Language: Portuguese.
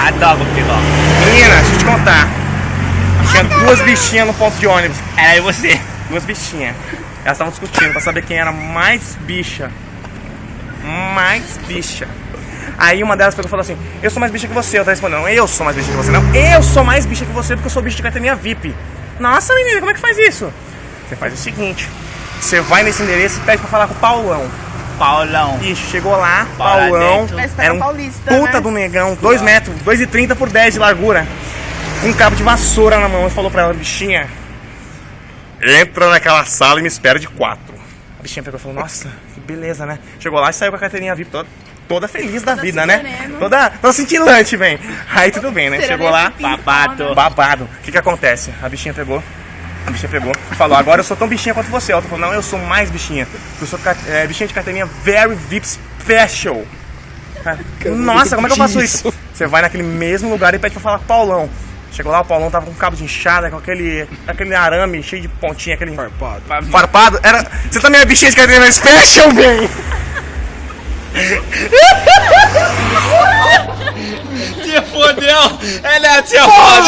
Adoro piroca. Menina, deixa eu te contar. Tinha duas bichinhas no ponto de ônibus. Era aí você. Duas bichinhas. Elas estavam discutindo pra saber quem era mais bicha. Mais bicha. Aí uma delas pegou e falou assim: eu sou mais bicha que você. Outra respondeu: não, eu sou mais bicha que você. Não, eu sou mais bicha que você porque eu sou bicha de carteirinha VIP. Nossa, menina, como é que faz isso? Você faz o seguinte: você vai nesse endereço e pede pra falar com o Paulão. Paulão. Ixi, chegou lá, Paula Paulão. dentro. Parece que tá Era na um Paulista, puta né? do negão, 2 metros, 2,30 por 10 de largura. Com um cabo de vassoura na mão. E falou pra ela: bichinha, entra naquela sala e me espera de 4. A bichinha pegou e falou: nossa, que beleza, né? Chegou lá e saiu com a carteirinha VIP toda feliz da vida, né? sereno. Toda cintilante, velho. Aí tudo bem, né? Chegou lá, Babado. babado. O que acontece? A bichinha pegou e falou: agora eu sou tão bichinha quanto você. A outra falou: não, eu sou mais bichinha. Eu sou bichinha de carteirinha Very VIP Special. Nossa, como é que eu faço isso? Você vai naquele mesmo lugar e pede pra falar com o Paulão. Chegou lá, o Paulão tava com um cabo de enxada, com aquele arame cheio de pontinha, aquele farpado. Você também é bichinha de carteirinha Special, bem? Te fodeu! Ela te fodeu!